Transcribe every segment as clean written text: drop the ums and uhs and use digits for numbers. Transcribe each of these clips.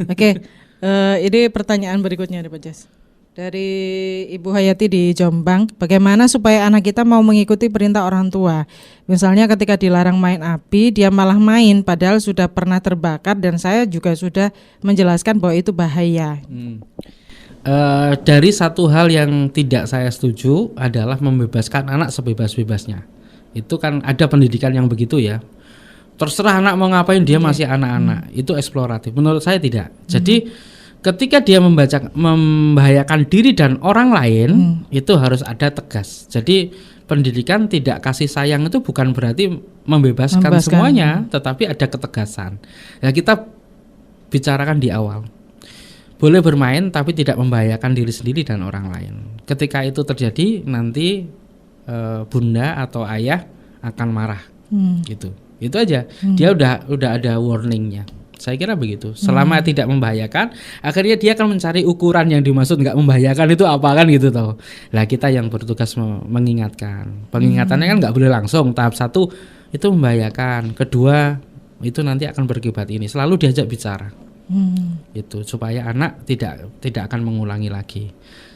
Oke, ini pertanyaan berikutnya nih Pak Jas. Dari Ibu Hayati di Jombang, bagaimana supaya anak kita mau mengikuti perintah orang tua? Misalnya ketika dilarang main api, dia malah main padahal sudah pernah terbakar dan saya juga sudah menjelaskan bahwa itu bahaya. Dari satu hal yang tidak saya setuju adalah membebaskan anak sebebas-bebasnya. Itu kan ada pendidikan yang begitu ya. Terserah anak mau ngapain, dia masih anak-anak. Itu eksploratif. Menurut saya tidak. Jadi ketika dia membahayakan diri dan orang lain, itu harus ada tegas. Jadi pendidikan tidak kasih sayang itu bukan berarti membebaskan semuanya, tetapi ada ketegasan. Ya kita bicarakan di awal. Boleh bermain tapi tidak membahayakan diri sendiri dan orang lain. Ketika itu terjadi nanti bunda atau ayah akan marah. Gitu. Itu aja. Dia udah ada warningnya. Saya kira begitu. Selama tidak membahayakan, akhirnya dia akan mencari ukuran yang dimaksud nggak membahayakan itu apa kan gitu toh. Lah kita yang bertugas mengingatkan. Pengingatannya kan nggak boleh langsung. Tahap 1 itu membahayakan. Kedua itu nanti akan berakibat ini. Selalu diajak bicara. Itu supaya anak tidak akan mengulangi lagi.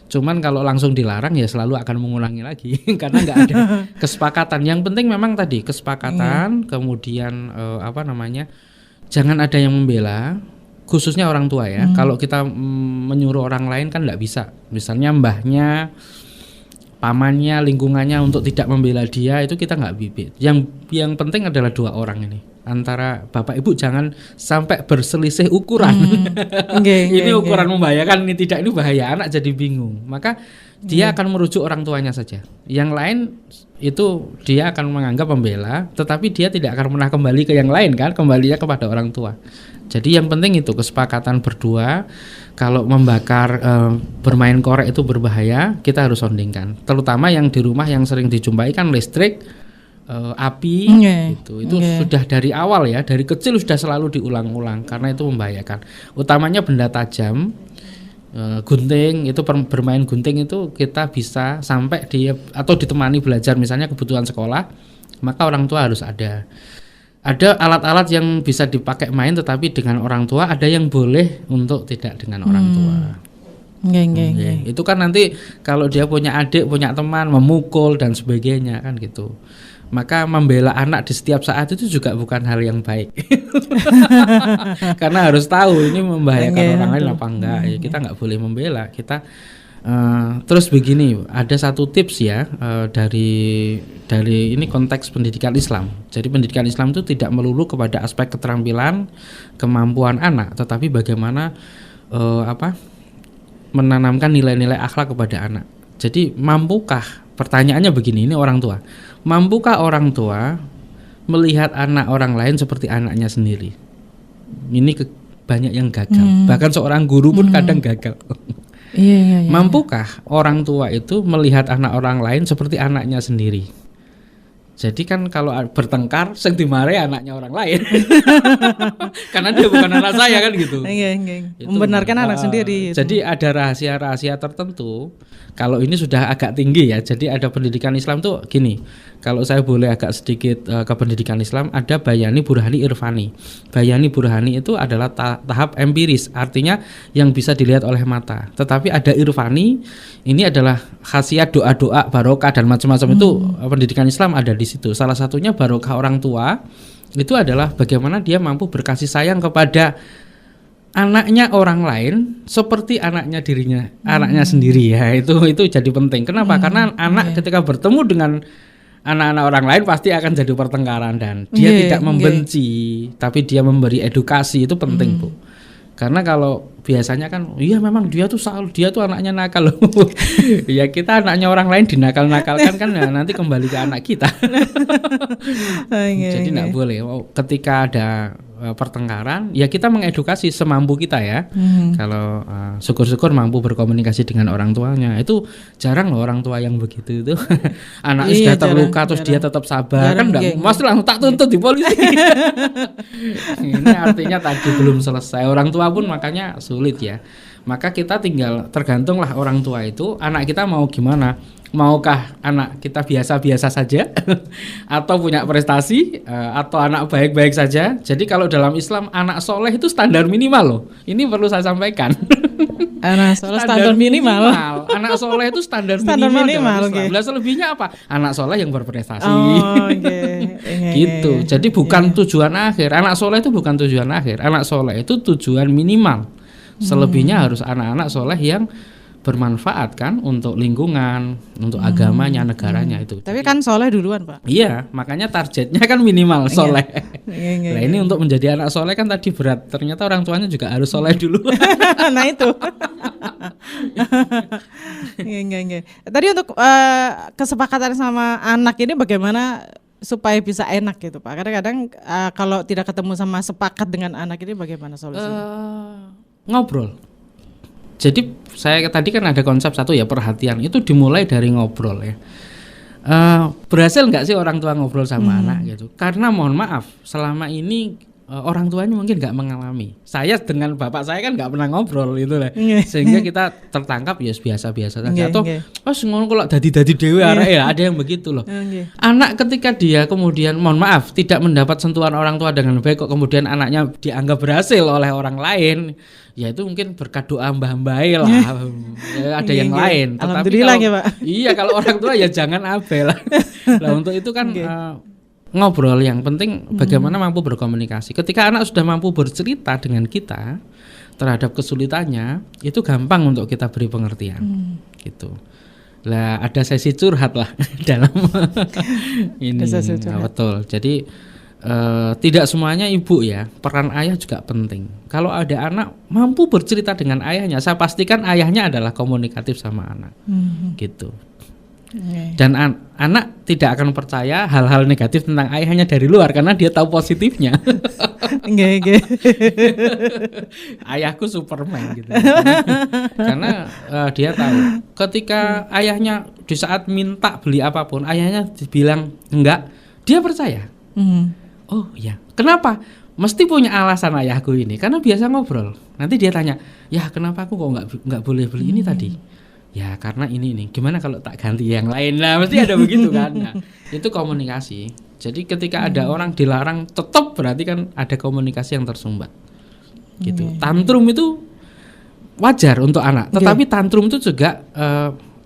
Cuman kalau langsung dilarang ya selalu akan mengulangi lagi karena nggak ada kesepakatan. Yang penting memang tadi kesepakatan, kemudian jangan ada yang membela, khususnya orang tua ya. Kalau kita menyuruh orang lain kan nggak bisa. Misalnya mbahnya, pamannya, lingkungannya untuk tidak membela dia, itu kita nggak bibit. Yang penting adalah dua orang ini. Antara bapak ibu jangan sampai berselisih ukuran. Ini ukuran membahayakan, ini tidak, ini bahaya, anak jadi bingung. Maka dia akan merujuk orang tuanya saja. Yang lain itu dia akan menganggap membela, tetapi dia tidak akan pernah kembali ke yang lain kan, kembalinya kepada orang tua. Jadi yang penting itu kesepakatan berdua. Kalau membakar bermain korek itu berbahaya, kita harus sondingkan. Terutama yang di rumah yang sering dijumpai kan listrik, api, itu sudah dari awal ya, dari kecil sudah selalu diulang-ulang karena itu membahayakan. Utamanya benda tajam. Gunting itu bermain gunting itu kita bisa sampai atau ditemani belajar misalnya kebutuhan sekolah, maka orang tua harus ada alat-alat yang bisa dipakai main tetapi dengan orang tua, ada yang boleh untuk tidak dengan orang tua. Itu kan nanti kalau dia punya adik, punya teman, memukul dan sebagainya kan gitu. Maka membela anak di setiap saat itu juga bukan hal yang baik. Karena harus tahu ini membahayakan orang lain apa enggak. Ya, kita enggak boleh membela. Kita terus begini, ada satu tips ya dari ini konteks pendidikan Islam. Jadi pendidikan Islam itu tidak melulu kepada aspek keterampilan, kemampuan anak, tetapi bagaimana menanamkan nilai-nilai akhlak kepada anak. Jadi mampukah, pertanyaannya begini, ini orang tua, mampukah orang tua melihat anak orang lain seperti anaknya sendiri? Ini banyak yang gagal, bahkan seorang guru pun kadang gagal. Mampukah orang tua itu melihat anak orang lain seperti anaknya sendiri? Jadi kan kalau bertengkar sing dimarahi anaknya orang lain. Karena dia bukan anak saya kan gitu. Membenarkan anak sendiri. Jadi ada rahasia-rahasia tertentu. Kalau ini sudah agak tinggi ya. Jadi ada pendidikan Islam tuh gini. Kalau saya boleh agak sedikit ke pendidikan Islam, ada bayani, burhani, irfani. Bayani, burhani itu adalah tahap empiris, artinya yang bisa dilihat oleh mata. Tetapi ada irfani, ini adalah khasiat doa-doa, barokah dan macam-macam. Itu pendidikan Islam ada di situ. Salah satunya barokah orang tua itu adalah bagaimana dia mampu berkasih sayang kepada anaknya orang lain seperti anaknya dirinya, anaknya sendiri ya. Itu jadi penting. Kenapa? Karena anak ketika bertemu dengan anak-anak orang lain pasti akan jadi pertengkaran dan dia tidak membenci, tapi dia memberi edukasi, itu penting, Bu. Karena kalau biasanya kan iya memang dia tuh anaknya nakal loh. Ya kita anaknya orang lain dinakal-nakalkan kan nanti kembali ke anak kita. Jadi enggak boleh. Ketika ada pertengkaran ya kita mengedukasi semampu kita ya. Kalau syukur-syukur mampu berkomunikasi dengan orang tuanya. Itu jarang loh orang tua yang begitu itu. Anak sudah terluka terus dia tetap sabar, kan enggak mesti langsung tak tuntut di polisi. Ini artinya tadi belum selesai. Orang tua pun makanya sulit ya. Maka kita tinggal tergantunglah orang tua itu, anak kita mau gimana. Maukah anak kita biasa-biasa saja atau punya prestasi atau anak baik-baik saja. Jadi kalau dalam Islam anak soleh itu standar minimal loh. Ini perlu saya sampaikan. Anak soleh standar minimal. Anak soleh itu standar Standar minimal. okay. Selebihnya apa? Anak soleh yang berprestasi. Oh, okay. Gitu. Jadi bukan tujuan akhir. Anak soleh itu bukan tujuan akhir. Anak soleh itu tujuan minimal. Selebihnya harus anak-anak soleh yang bermanfaat kan untuk lingkungan, untuk agamanya, negaranya itu. Tapi kan soleh duluan, Pak. Iya, makanya targetnya kan minimal soleh. Nah ini untuk menjadi anak soleh kan tadi berat. Ternyata orang tuanya juga harus soleh dulu. Nah itu. Enggak. Tadi untuk kesepakatan sama anak ini bagaimana supaya bisa enak gitu, Pak? Kadang-kadang kalau tidak ketemu sama sepakat dengan anak ini bagaimana solusinya? Ngobrol. Jadi saya tadi kan ada konsep satu ya, perhatian itu dimulai dari ngobrol ya. Berhasil nggak sih orang tua ngobrol sama anak gitu? Karena mohon maaf selama ini orang tuanya mungkin nggak mengalami. Saya dengan bapak saya kan nggak pernah ngobrol gitu lah, sehingga kita tertangkap ya biasa-biasa saja. Atau ngono kalau dadi dewe arek ya ada yang begitu loh. Anak ketika dia kemudian mohon maaf tidak mendapat sentuhan orang tua dengan baik kok kemudian anaknya dianggap berhasil oleh orang lain. Ya itu mungkin berkat doa mbah-mbah lah. Ya, ada yang lain. Tetapi kalau, ya, Pak. Iya kalau orang tua ya jangan abe lah. Nah untuk itu kan ngobrol yang penting bagaimana mampu berkomunikasi. Ketika anak sudah mampu bercerita dengan kita terhadap kesulitannya, itu gampang untuk kita beri pengertian. Gitu. Lah ada sesi curhat lah dalam ini. Nah, betul. Jadi tidak semuanya ibu ya, peran ayah juga penting. Kalau ada anak mampu bercerita dengan ayahnya, saya pastikan ayahnya adalah komunikatif sama anak, gitu. Dan anak tidak akan percaya hal-hal negatif tentang ayahnya dari luar karena dia tahu positifnya. Ayahku Superman gitu. Karena dia tahu ketika ayahnya di saat minta beli apapun, ayahnya bilang enggak, dia percaya. Oh iya, kenapa? Mesti punya alasan ayahku ini, karena biasa ngobrol. Nanti dia tanya, ya kenapa aku kok nggak boleh beli ini tadi? Ya karena ini. Gimana kalau tak ganti yang lain? Nah mesti ada begitu kan? Nah, itu komunikasi. Jadi ketika ada orang dilarang, tetap berarti kan ada komunikasi yang tersumbat. Gitu. Tantrum itu wajar untuk anak, tetapi tantrum itu juga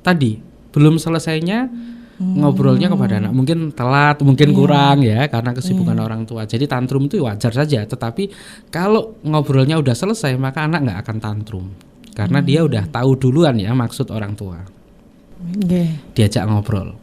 tadi belum selesainya. Ngobrolnya kepada anak mungkin telat, mungkin kurang ya karena kesibukan orang tua. Jadi tantrum itu wajar saja. Tetapi kalau ngobrolnya udah selesai maka anak nggak akan tantrum karena dia udah tahu duluan ya maksud orang tua. Diajak ngobrol.